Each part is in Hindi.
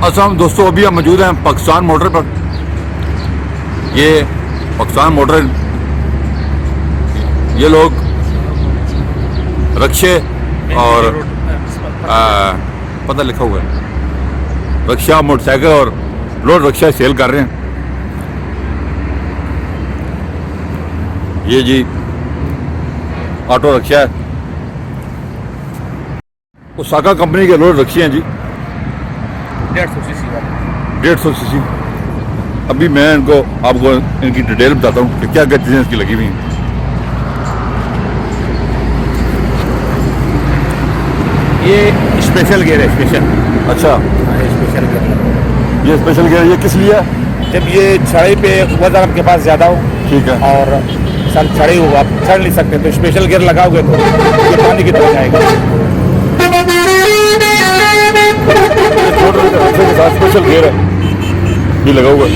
अस्सलाम दोस्तों, अभी हम मौजूद हैं पाकिस्तान मोटर पर। ये पाकिस्तान मोटर, ये लोग रक्शे और पता लिखा हुआ है, रक्शा, मोटरसाइकिल और रोड रक्शा सेल कर रहे हैं। ये जी ऑटो रक्शा है, ओसाका कंपनी के रोड रक्शे हैं जी, 150 सीसी वाले। 150 सीसी। अभी मैं इनको आपको इनकी डिटेल बताता हूँ कि क्या क्या चीज़ें इसकी लगी हुई हैं। ये स्पेशल गियर है, स्पेशल। अच्छा, हाँ, ये स्पेशल गियर है। ये स्पेशल गियर ये किस लिए है? जब ये चढ़ाई पे वजन आपके पास ज़्यादा हो ठीक है। और सर चढ़ाई हो, आप चढ़ नहीं सकते, तो स्पेशल गियर लगाओगे तो ये पानी की तरह जाएगा। रक्शे के साथ स्पेशल गियर है, ये लगा हुआ है।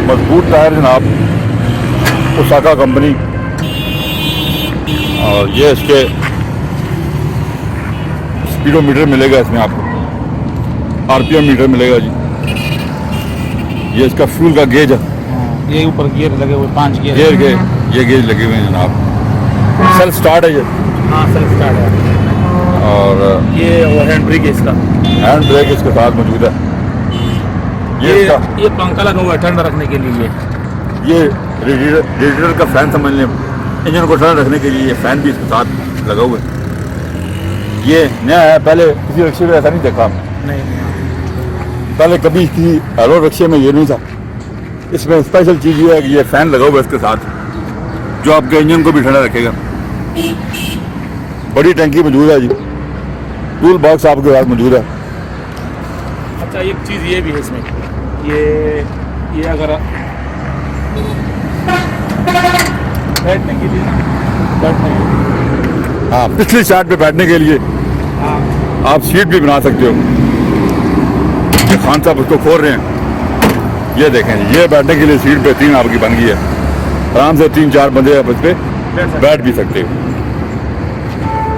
मजबूत टायर जनाब, ओसाका कंपनी। और ये इसके स्पीडोमीटर मिलेगा इसमें आपको, आरपीएम मीटर मिलेगा जी। ये इसका फ्यूल का गेज है, ये ऊपर गियर लगे हुए 5 गियर। गियर के ये गेज लगे हुए हैं जनाब। सेल्फ स्टार्ट है ये। हाँ, सेल्फ स्टार्ट है। और ये वो हैंड ब्रेक है इसका। हैंड ब्रेक इसके साथ मौजूद है। ये पंखा लगा हुआ है ठंडा रखने के लिए। ये रेडिएटर का फैन समझ लें, इंजन को ठंडा रखने के लिए ये फैन भी इसके साथ लगा हुआ है। ये नया है, पहले किसी रिक्शे में ऐसा नहीं देखा हमने। नहीं, पहले कभी किसी रोड रिक्शे में ये नहीं था। इसमें स्पेशल चीज़ ये है कि ये फैन लगा हुआ है इसके साथ, जो आपके इंजन को भी ठंडा रखेगा। बड़ी टंकी मौजूद है जी, टूल बॉक्स आपके पास मौजूद है। अच्छा, एक चीज़ ये भी है इसमें, ये अगर बैठने के लिए, हाँ, पिछली साइड पे बैठने के लिए हाँ, आप सीट भी बना सकते हो। ये खान साहब उसको खोल रहे हैं, ये देखें, ये बैठने के लिए सीट बेहतरीन आपकी बन गई है। आराम से 3-4 बंदे आप इस पे बैठ भी सकते हो।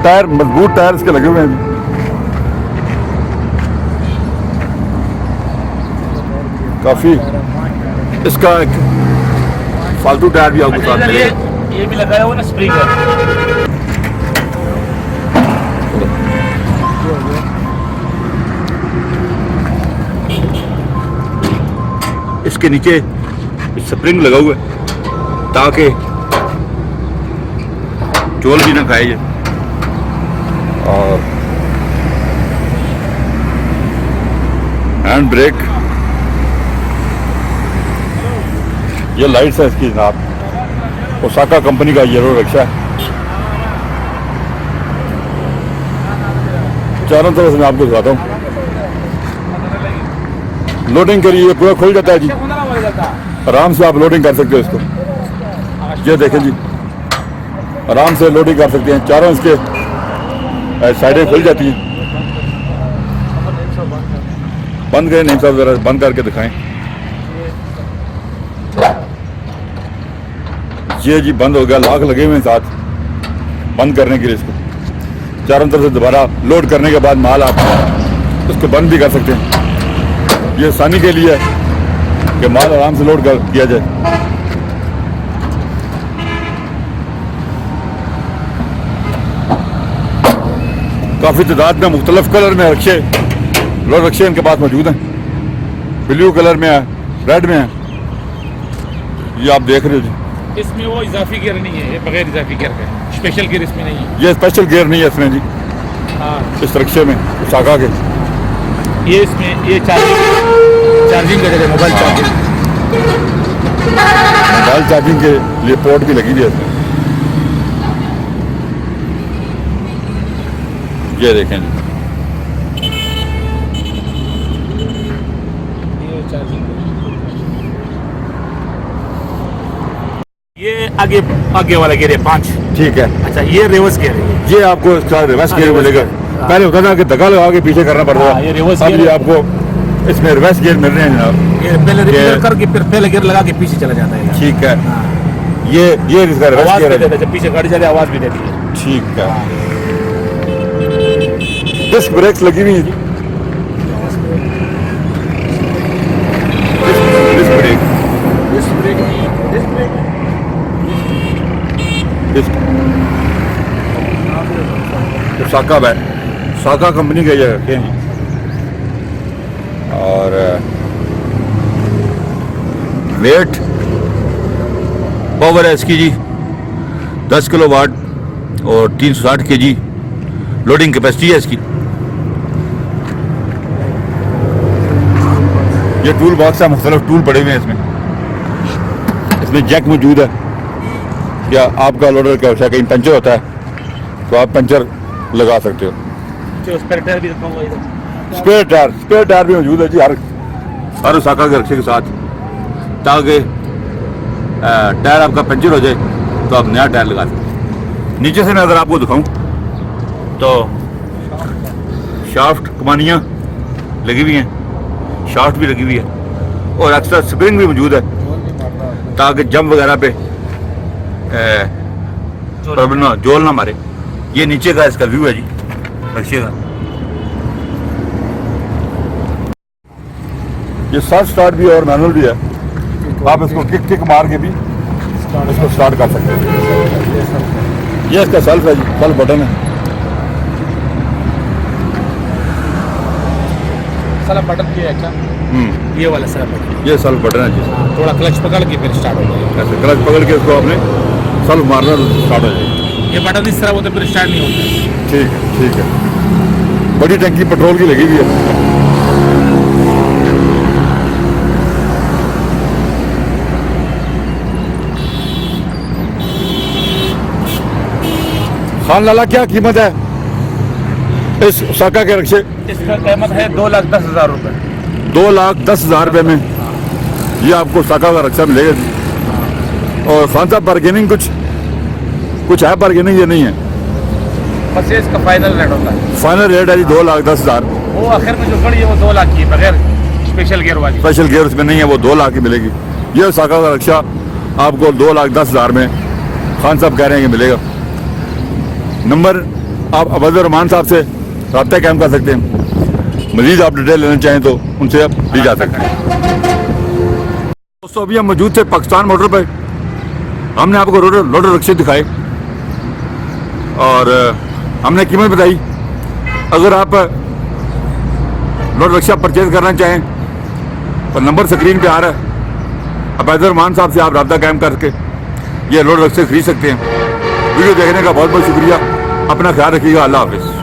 टायर मजबूत टायर इसके लगे हुए हैं। काफी इसका एक फालतू टायर भी आपको साथ मिलेगा। ये भी लगाया हुआ ना स्प्रिंग। इसके नीचे स्प्रिंग लगा हुआ है ताकि चोल भी ना खाए ये। और हैंड ब्रेक, ये लाइट्स है इसकी जनाब, ओसाका कंपनी का ये रोड रिक्शा है। चारों तरफ से मैं आपको दिखाता हूँ। लोडिंग के लिए पूरा खुल जाता है जी, आराम से आप लोडिंग कर सकते हो इसको। ये देखें जी, आराम से लोडिंग कर सकते हैं। चारों इसके साइडें खुल जाती हैं। बंद करें नहीं साहब, जरा बंद करके दिखाएं। ये जी बंद हो गया, लॉक लगे हुए हैं साथ बंद करने के लिए। इसको चारों तरफ से दोबारा लोड करने के बाद माल आप इसको बंद भी कर सकते हैं। ये आसानी के लिए है कि माल आराम से लोड कर किया जाए। काफ़ी तादाद में मुख्तलिफ कलर में रक्शे, रोड रक्शे इनके पास मौजूद हैं। ब्लू कलर में है, रेड में है, ये आप देख रहे हो जी। इसमें वो इजाफी गियर नहीं है, ये बगैर इजाफी गियर का है। स्पेशल गियर इसमें नहीं है। ये स्पेशल गियर नहीं है इसमें जी, हाँ, इस रक्शे में ओसाका के। ये इसमें ये चार्जिंग का जगह मोबाइल चार्जिंग। मोबाइल चार्जिंग के लिए पोर्ट भी लगी हुई है इसमें। ये देखें जी, ये चार्जिंग। ये आगे वाला गियर है 5। ठीक है। अच्छा, ये रिवर्स गियर है। ये आपको इसका रिवर्स गियर मिलेगा। पहले होता था कि धक्का लगा के पीछे करना पड़ता था, ये रिवर्स अब गियर ये है। आपको इसमें रिवर्स गियर मिल रहे हैं जनाब। ये पहले रिवर्स करके फिर पहले गियर लगा के पीछे चला जाता है। ठीक है। हाँ। ये इसका रिवर्स आवाज गियर भी है। देता है, जब पीछे गाड़ी चले आवाज भी देती है। ठीक है। डिस्क ब्रेक्स लगी हुई है जी। डिस्क तो साका है, साका कंपनी का ये रखे हैं जी। और वेट पावर है इसकी जी 10 किलो वाट और 360 केजी लोडिंग कैपेसिटी है इसकी। ये टूल बॉक्स है, मुख्तलिफ टूल पड़े हुए हैं इसमें जैक मौजूद है। या आपका लोडर क्या होता है, कहीं पंचर होता है तो आप पंचर लगा सकते हो। स्पेयर टायर भी रखा हुआ है इधर। स्पेयर टायर भी मौजूद है जी हर साका के रक्शे के साथ, ताकि टायर आपका पंचर हो जाए तो आप नया टायर लगा सकते। नीचे से मैं अगर आपको दिखाऊं तो शाफ्ट कमानियाँ लगी हुई हैं, शाफ्ट भी लगी हुई है और एक्स्ट्रा स्प्रिंग भी मौजूद है ताकि जंप वगैरह पे प्रॉब्लम जोल ना मारे। ये नीचे का इसका व्यू है जी रक्शे का। ये सर्च स्टार्ट भी है और मैनुअल भी है, आप इसको किक मार के भी इसको स्टार्ट कर सकते हैं। ये इसका सेल्फ है जी, सेल्फ बटन है। साला बटन भी है क्या? ये वाला साला बटन, ये सेल्फ बटन है जी। थोड़ा क्लच पकड़ के फिर स्टार्ट हो जाएगा। ऐसे क्लच पकड़ के इसको आपने सेल्फ मारना स्टार्ट हो जाएगा। ये बटन इस तरह होता है फिर स्टार्ट नहीं होता। ठीक है। बड़ी टंकी पेट्रोल की लगी हुई है। खान लाला क्या कीमत है इस साका के रक्शे? इसका कीमत है 2,10,000 रुपये। 2,10,000 रुपये में ये आपको साका का रक्षा मिलेगा जी। और खान साहब बार्गेनिंग कुछ है बार्गेनिंग? ये नहीं है, बस ये इसका फाइनल रेट होता है। फाइनल रेट है जी 2,10,000। वो आखिर में जो पड़ी है वो 2 लाख की, बगैर स्पेशल गियर वाली। स्पेशल गियर उसमें नहीं है, वो 2 लाख की मिलेगी। ये साका का रक्षा आपको 2,10,000 में खान साहब कह रहे हैं कि मिलेगा। नंबर आप अबदुर रहमान साहब से रब्ता कायम कर सकते हैं। मजीद आप डिटेल लेना चाहें तो उनसे आप दी जा सकते हैं। दोस्तों अभी हम मौजूद थे पाकिस्तान मोटर पर, हमने आपको लोडर रक्शे दिखाए और हमने कीमत बताई। अगर आप लोडर रक्शा परचेज करना चाहें तो नंबर स्क्रीन पे आ रहा है, अबदुर रहमान साहब से आप रब्ता कायम करके ये लोडर रक्शे खरीद सकते हैं। वीडियो देखने का बहुत बहुत शुक्रिया। अपना ख्याल रखिएगा। अल्लाह हाफिज़।